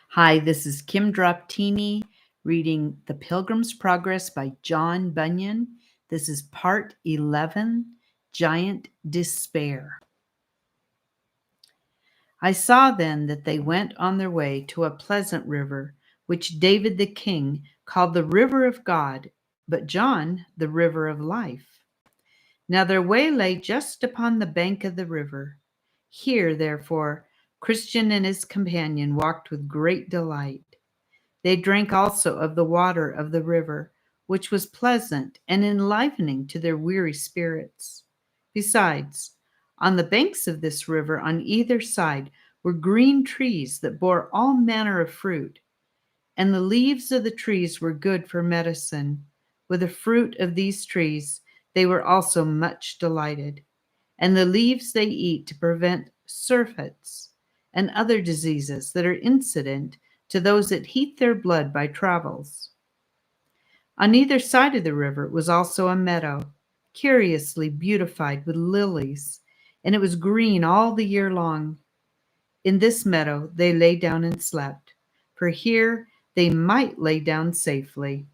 Hi, this is Kim Droptiny reading The Pilgrim's Progress by John Bunyan. This is part 11, Giant Despair. I saw then that they went on their way to a pleasant river, which David the king called the river of God, but John the river of life. Now their way lay just upon the bank of the river. Here, therefore, Christian and his companion walked with great delight. They drank also of the water of the river, which was pleasant and enlivening to their weary spirits. Besides, on the banks of this river on either side were green trees that bore all manner of fruit, and the leaves of the trees were good for medicine. With the fruit of these trees they were also much delighted, and the leaves they eat to prevent surfeits and other diseases that are incident to those that heat their blood by travels. On either side of the river was also a meadow, curiously beautified with lilies, and it was green all the year long. In this meadow they lay down and slept, for here they might lay down safely.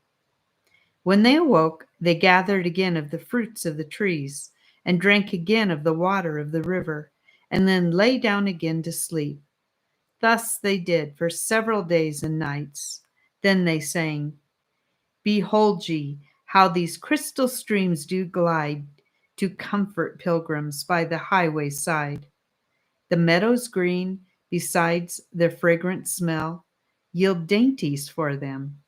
When they awoke, they gathered again of the fruits of the trees, and drank again of the water of the river, and then lay down again to sleep. Thus they did for several days and nights. Then they sang, "Behold ye, how these crystal streams do glide to comfort pilgrims by the highway side. The meadows green, besides their fragrant smell, yield dainties for them.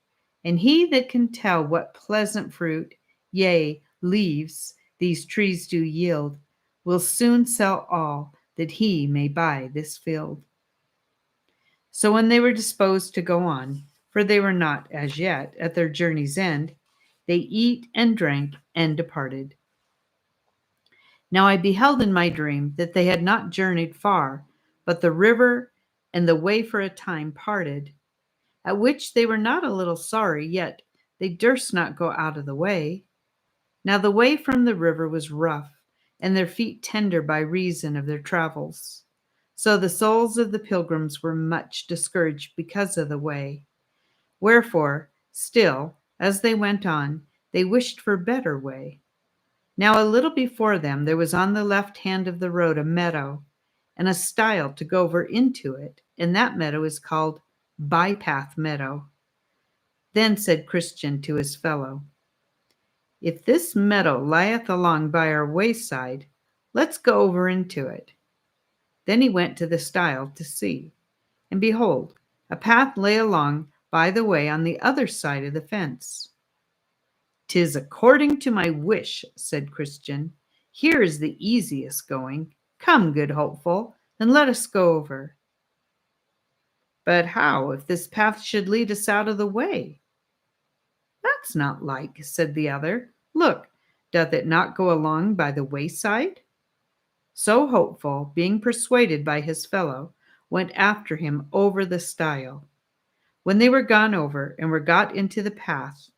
And he that can tell what pleasant fruit, yea, leaves, these trees do yield, will soon sell all that he may buy this field." So when they were disposed to go on, for they were not as yet at their journey's end, they eat and drank and departed. Now I beheld in my dream that they had not journeyed far, but the river and the way for a time parted, at which they were not a little sorry, yet they durst not go out of the way. Now the way from the river was rough, and their feet tender by reason of their travels. So the souls of the pilgrims were much discouraged because of the way. Wherefore, still, as they went on, they wished for better way. Now a little before them there was on the left hand of the road a meadow, and a stile to go over into it, and that meadow is called Bypath Meadow. Then said Christian to his fellow, "If this meadow lieth along by our wayside, let's go over into it." Then he went to the stile to see, and behold, a path lay along by the way on the other side of the fence. "'Tis according to my wish," said Christian. "Here is the easiest going. Come, good hopeful, and let us go over." "But how if this path should lead us out of the way?" "That's not like," said the other. "Look, doth it not go along by the wayside?" So Hopeful, being persuaded by his fellow, went after him over the stile. When they were gone over and were got into the path,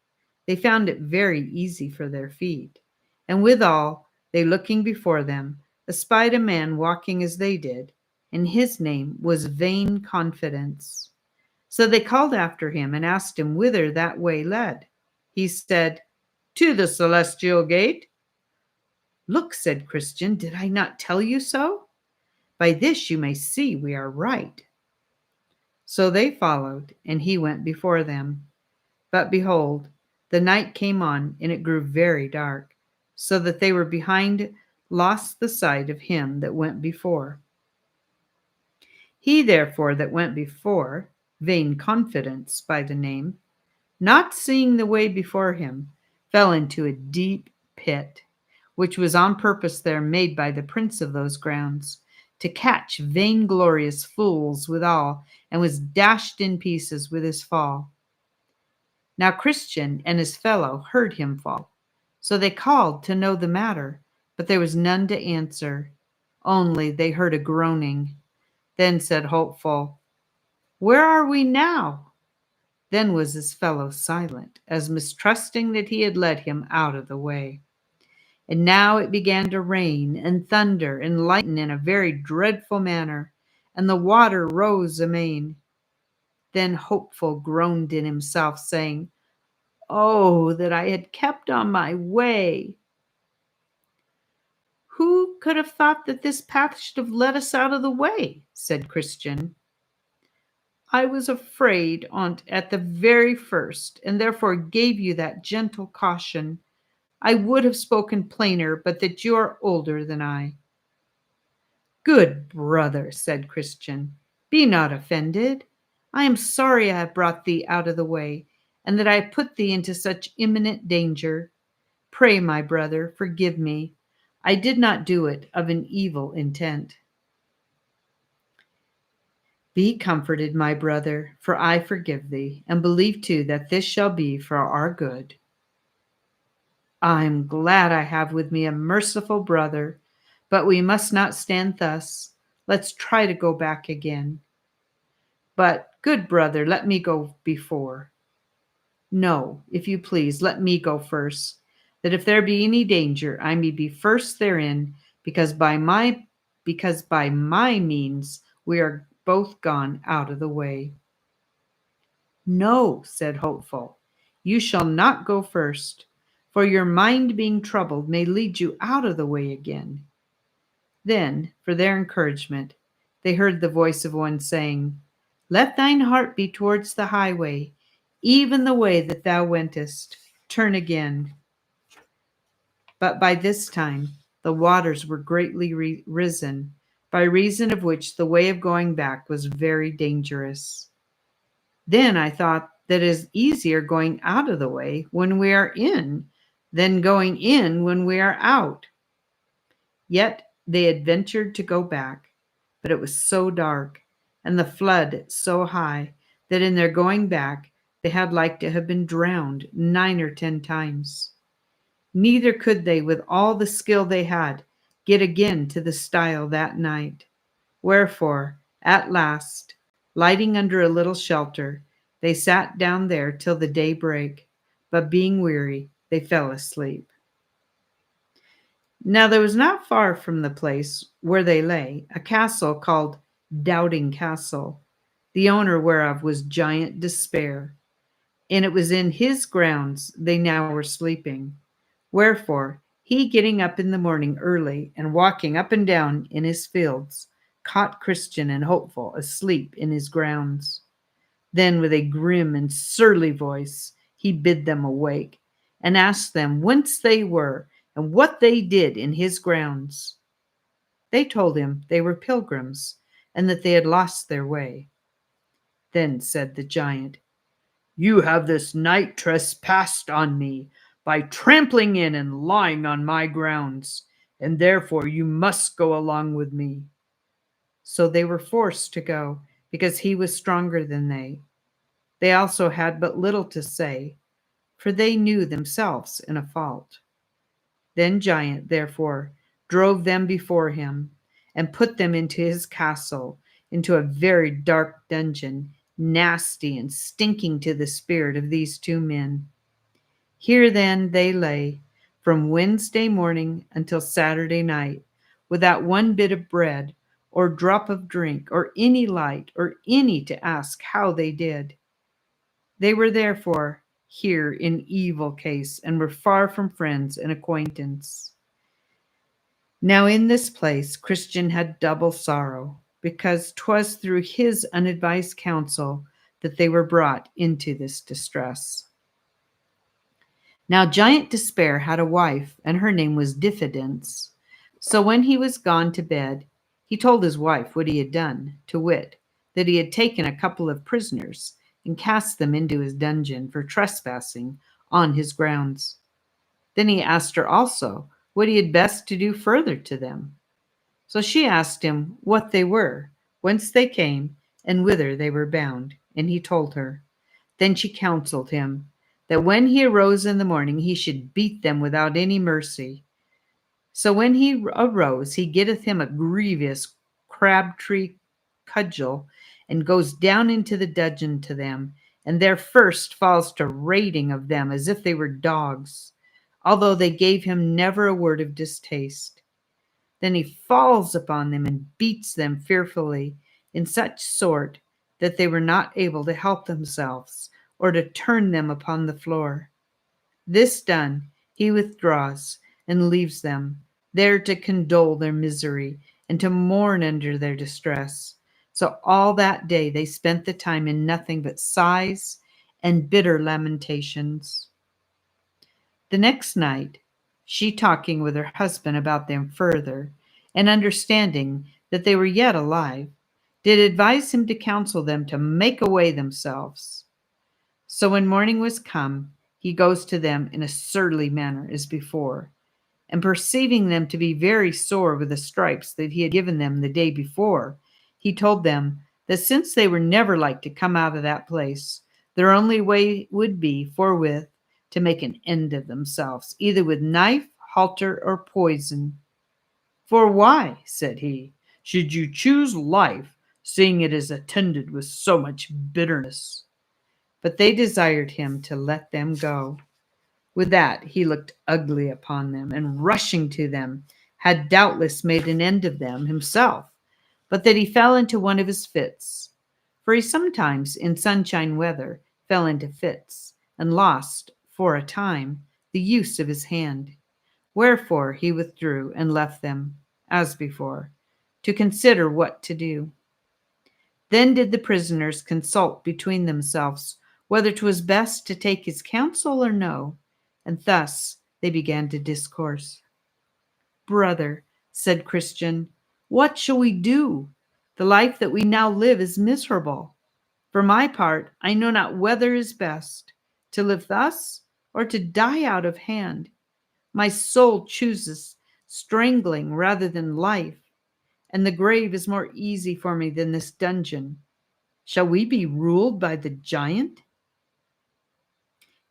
they found it very easy for their feet. And withal, they looking before them, espied a man walking as they did, and his name was Vain Confidence. So they called after him and asked him whither that way led. He said, "To the celestial gate." "Look," said Christian, "did I not tell you so? By this you may see we are right." So they followed, and he went before them. But behold, the night came on, and it grew very dark, so that they were behind lost the sight of him that went before. He therefore that went before, Vain Confidence by the name, not seeing the way before him, fell into a deep pit, which was on purpose there made by the prince of those grounds, to catch vainglorious fools withal, and was dashed in pieces with his fall. Now Christian and his fellow heard him fall, so they called to know the matter, but there was none to answer, only they heard a groaning. Then said Hopeful, "Where are we now?" Then was his fellow silent, as mistrusting that he had led him out of the way. And now it began to rain and thunder and lighten in a very dreadful manner, and the water rose amain. Then Hopeful groaned in himself, saying, "Oh, that I had kept on my way!" "Who could have thought that this path should have led us out of the way?" said Christian. "I was afraid, aunt, at the very first, and therefore gave you that gentle caution. I would have spoken plainer, but that you are older than I." "Good brother," said Christian, "be not offended. I am sorry I have brought thee out of the way, and that I have put thee into such imminent danger. Pray, my brother, forgive me. I did not do it of an evil intent." "Be comforted, my brother, for I forgive thee, and believe too that this shall be for our good." "I'm glad I have with me a merciful brother, but we must not stand thus. Let's try to go back again." "But, good brother, let me go before." "No, if you please, let me go first, that if there be any danger, I may be first therein, because by my means we are both gone out of the way." "No," said Hopeful, "you shall not go first, for your mind being troubled may lead you out of the way again." Then, for their encouragement, they heard the voice of one saying, "Let thine heart be towards the highway, even the way that thou wentest. Turn again." But by this time the waters were greatly risen, by reason of which the way of going back was very dangerous. Then I thought that it is easier going out of the way when we are in than going in when we are out. Yet they had ventured to go back, but it was so dark and the flood so high that in their going back they had like to have been drowned 9 or 10 times. Neither could they, with all the skill they had, get again to the stile that night. Wherefore, at last, lighting under a little shelter, they sat down there till the day brake, but being weary, they fell asleep. Now there was not far from the place where they lay a castle called Doubting Castle, the owner whereof was Giant Despair, and it was in his grounds they now were sleeping. Wherefore, he getting up in the morning early and walking up and down in his fields, caught Christian and Hopeful asleep in his grounds. Then with a grim and surly voice he bid them awake, and asked them whence they were and what they did in his grounds. They told him they were pilgrims, and that they had lost their way. Then said the giant, "You have this night trespassed on me by trampling in and lying on my grounds, and therefore you must go along with me." So they were forced to go, because he was stronger than they. They also had but little to say, for they knew themselves in a fault. Then Giant, therefore, drove them before him, and put them into his castle, into a very dark dungeon, nasty and stinking to the spirit of these 2 men. Here then they lay, from Wednesday morning until Saturday night, without one bit of bread, or drop of drink, or any light, or any to ask how they did. They were therefore here in evil case, and were far from friends and acquaintance. Now in this place Christian had double sorrow, because 'twas through his unadvised counsel that they were brought into this distress. Now Giant Despair had a wife, and her name was Diffidence. So when he was gone to bed, he told his wife what he had done, to wit, that he had taken a couple of prisoners and cast them into his dungeon for trespassing on his grounds. Then he asked her also what he had best to do further to them. So she asked him what they were, whence they came, and whither they were bound, and he told her. Then she counseled him that when he arose in the morning he should beat them without any mercy. So when he arose, he getteth him a grievous crabtree cudgel, and goes down into the dungeon to them, and there first falls to rating of them as if they were dogs, although they gave him never a word of distaste. Then he falls upon them and beats them fearfully, in such sort that they were not able to help themselves or to turn them upon the floor. This done, he withdraws and leaves them, there to condole their misery and to mourn under their distress. So all that day they spent the time in nothing but sighs and bitter lamentations. The next night, she talking with her husband about them further, and understanding that they were yet alive, did advise him to counsel them to make away themselves. So when morning was come, he goes to them in a surly manner as before, and perceiving them to be very sore with the stripes that he had given them the day before, he told them that since they were never like to come out of that place, their only way would be forthwith to make an end of themselves, either with knife, halter, or poison. For why, said he, should you choose life, seeing it is attended with so much bitterness? But they desired him to let them go. With that he looked ugly upon them, and rushing to them, had doubtless made an end of them himself, but that he fell into one of his fits. For he sometimes, in sunshine weather, fell into fits, and lost, for a time, the use of his hand. Wherefore he withdrew and left them, as before, to consider what to do. Then did the prisoners consult between themselves whether 'twas best to take his counsel or no, and thus they began to discourse. Brother, said Christian, what shall we do? The life that we now live is miserable. For my part, I know not whether is best, to live thus or to die out of hand. My soul chooses strangling rather than life, and the grave is more easy for me than this dungeon. Shall we be ruled by the giant?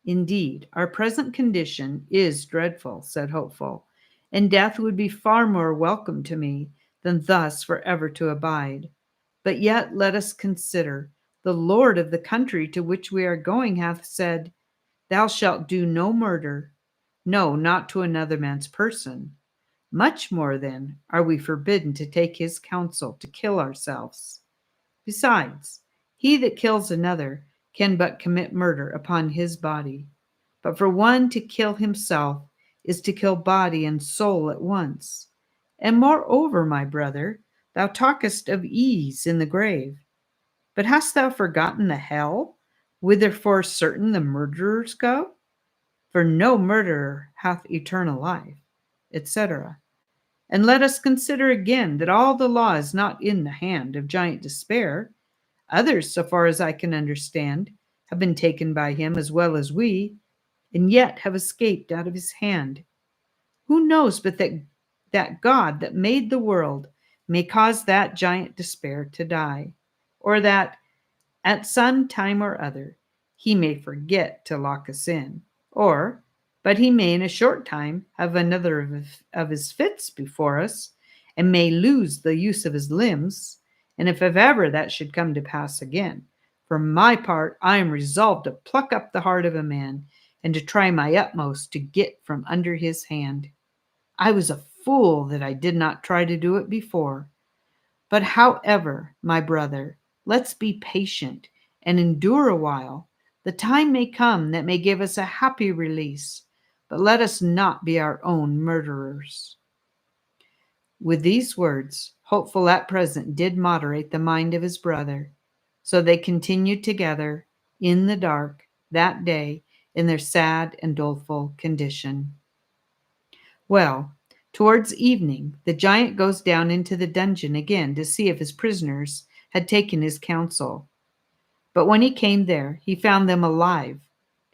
Indeed, our present condition is dreadful, said Hopeful, and death would be far more welcome to me than thus forever to abide. But yet let us consider, the Lord of the country to which we are going hath said, Thou shalt do no murder, no, not to another man's person. Much more then are we forbidden to take his counsel to kill ourselves. Besides, he that kills another can but commit murder upon his body. But for one to kill himself is to kill body and soul at once. And moreover, my brother, thou talkest of ease in the grave. But hast thou forgotten the hell, whither for certain the murderers go? For no murderer hath eternal life, etc. And let us consider again that all the law is not in the hand of Giant Despair. Others, so far as I can understand, have been taken by him as well as we, and yet have escaped out of his hand. Who knows but that God that made the world may cause that Giant Despair to die, or that at some time or other he may forget to lock us in, but he may in a short time have another of his fits before us, and may lose the use of his limbs. And if ever that should come to pass again, for my part, I am resolved to pluck up the heart of a man, and to try my utmost to get from under his hand. I was a fool that I did not try to do it before. But however, my brother, let's be patient and endure a while. The time may come that may give us a happy release, but let us not be our own murderers. With these words, Hopeful at present did moderate the mind of his brother. So they continued together in the dark that day in their sad and doleful condition. Well, towards evening, the giant goes down into the dungeon again to see if his prisoners had taken his counsel. But when he came there, he found them alive,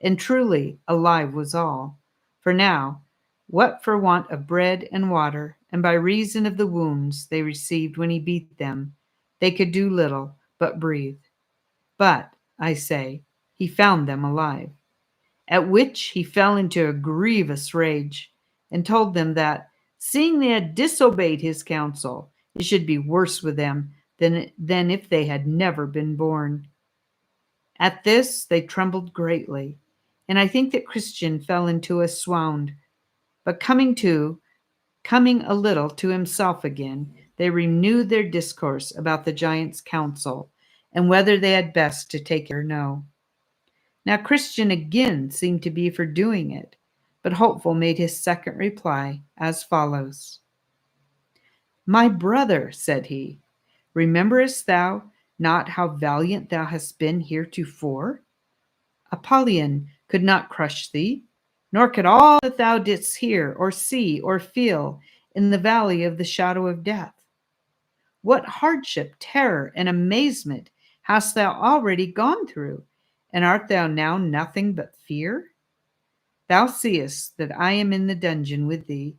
and truly alive was all. For now, what for want of bread and water, and by reason of the wounds they received when he beat them, they could do little but breathe. But, I say, he found them alive. At which he fell into a grievous rage, and told them that, seeing they had disobeyed his counsel, it should be worse with them than if they had never been born. At this they trembled greatly, and I think that Christian fell into a swound. But coming a little to himself again, they renewed their discourse about the giant's counsel, and whether they had best to take it or no. Now Christian again seemed to be for doing it, but Hopeful made his second reply as follows. My brother, said he, rememberest thou not how valiant thou hast been heretofore? Apollyon could not crush thee, nor could all that thou didst hear or see or feel in the valley of the shadow of death. What hardship, terror, and amazement hast thou already gone through, and art thou now nothing but fear? Thou seest that I am in the dungeon with thee,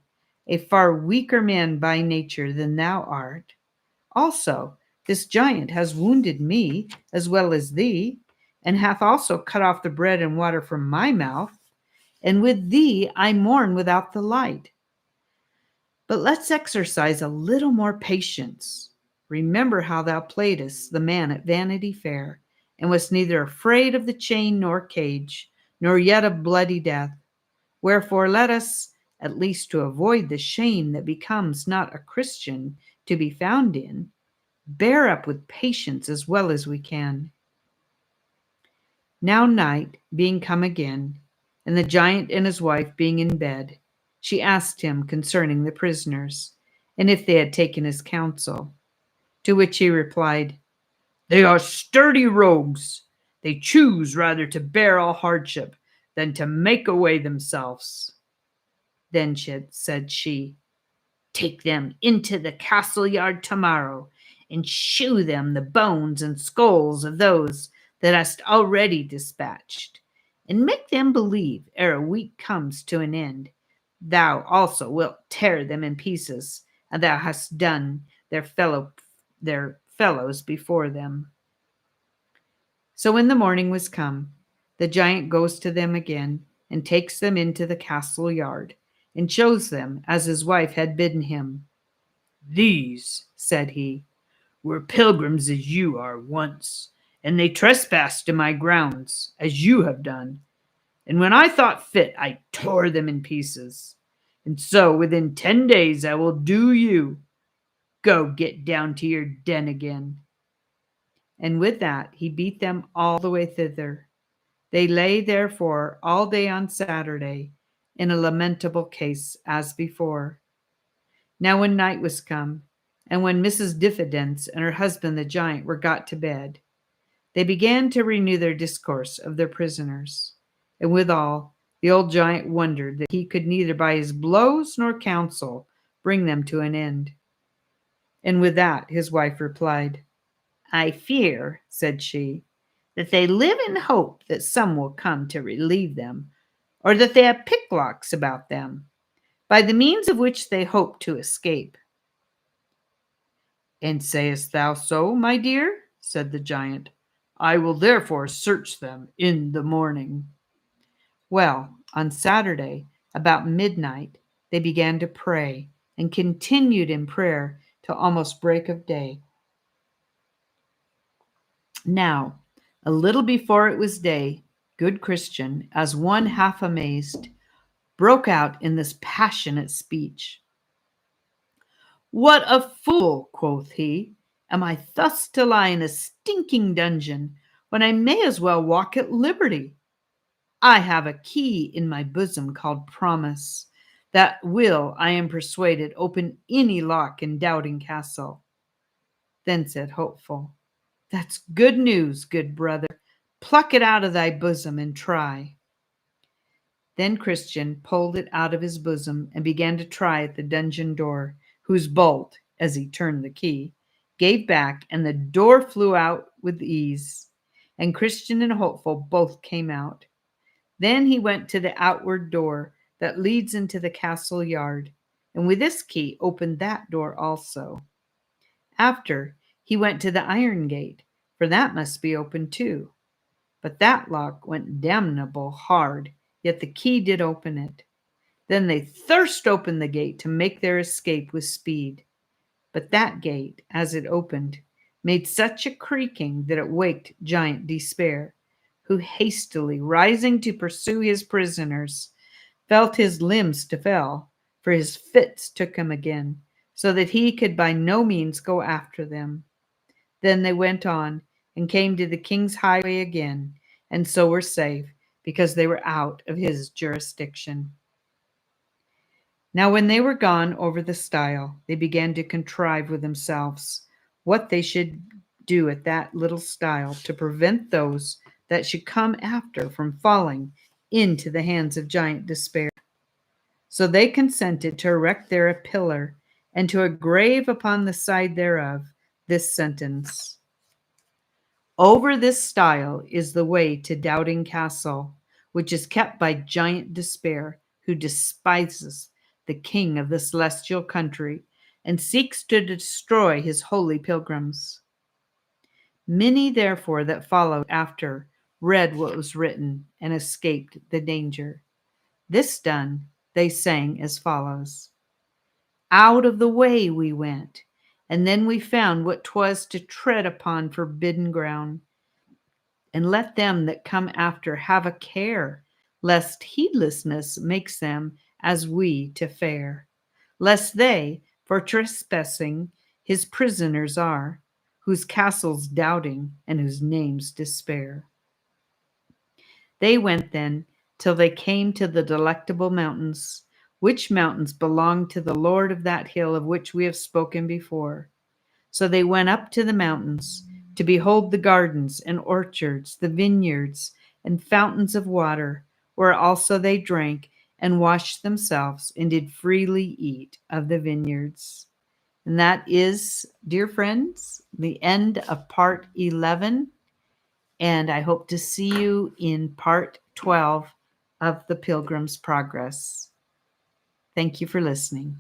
a far weaker man by nature than thou art. Also, this giant has wounded me as well as thee, and hath also cut off the bread and water from my mouth, and with thee I mourn without the light. But let's exercise a little more patience. Remember how thou playedst the man at Vanity Fair, and wast neither afraid of the chain nor cage, nor yet of bloody death. Wherefore let us, at least to avoid the shame that becomes not a Christian to be found in, bear up with patience as well as we can. Now night being come again, and the giant and his wife being in bed, she asked him concerning the prisoners, and if they had taken his counsel. To which he replied, They are sturdy rogues. They choose rather to bear all hardship than to make away themselves. Then said she, Take them into the castle yard tomorrow, and shew them the bones and skulls of those that hast already dispatched, and make them believe, ere a week comes to an end, thou also wilt tear them in pieces, and thou hast done their fellows before them. So when the morning was come, the giant goes to them again, and takes them into the castle yard, and shows them as his wife had bidden him. These, said he, were pilgrims as you are once, and they trespassed in my grounds, as you have done. And when I thought fit, I tore them in pieces. And so within 10 days I will do you. Go get down to your den again. And with that he beat them all the way thither. They lay therefore all day on Saturday in a lamentable case as before. Now when night was come, and when Mrs. Diffidence and her husband the giant were got to bed, they began to renew their discourse of their prisoners. And withal, the old giant wondered that he could neither by his blows nor counsel bring them to an end. And with that his wife replied, I fear, said she, that they live in hope that some will come to relieve them, or that they have picklocks about them, by the means of which they hope to escape. And sayest thou so, my dear? Said the giant. I will therefore search them in the morning. Well, on Saturday, about midnight, they began to pray, and continued in prayer till almost break of day. Now, a little before it was day, good Christian, as one half amazed, broke out in this passionate speech. What a fool, quoth he, am I thus to lie in a stinking dungeon, when I may as well walk at liberty? I have a key in my bosom called Promise, that will, I am persuaded, open any lock in Doubting Castle. Then said Hopeful, That's good news, good brother. Pluck it out of thy bosom and try. Then Christian pulled it out of his bosom and began to try at the dungeon door, whose bolt, as he turned the key, gave back, and the door flew out with ease, and Christian and Hopeful both came out. Then he went to the outward door that leads into the castle yard, and with this key opened that door also. After, he went to the iron gate, for that must be opened too. But that lock went damnable hard, yet the key did open it. Then they thirst open the gate to make their escape with speed. But that gate, as it opened, made such a creaking that it waked Giant Despair, who hastily rising to pursue his prisoners, felt his limbs to fail, for his fits took him again, so that he could by no means go after them. Then they went on, and came to the king's highway again, and so were safe, because they were out of his jurisdiction. Now when they were gone over the stile, they began to contrive with themselves what they should do at that little stile to prevent those that should come after from falling into the hands of giant Despair. So they consented to erect there a pillar, and to engrave upon the side thereof this sentence: Over this stile is the way to Doubting Castle, which is kept by giant Despair, who despises the king of the celestial country, and seeks to destroy his holy pilgrims. Many, therefore, that followed after read what was written, and escaped the danger. This done, they sang as follows: Out of the way we went, and then we found what 'twas to tread upon forbidden ground. And let them that come after have a care, lest heedlessness makes them as we to fare, lest they, for trespassing, his prisoners are, whose castles Doubting, and whose names Despair. They went then till they came to the Delectable Mountains, which mountains belong to the Lord of that hill of which we have spoken before. So they went up to the mountains to behold the gardens and orchards, the vineyards and fountains of water, where also they drank and washed themselves and did freely eat of the vineyards. And that is, dear friends, the end of part 11. And I hope to see you in part 12 of the Pilgrim's Progress. Thank you for listening.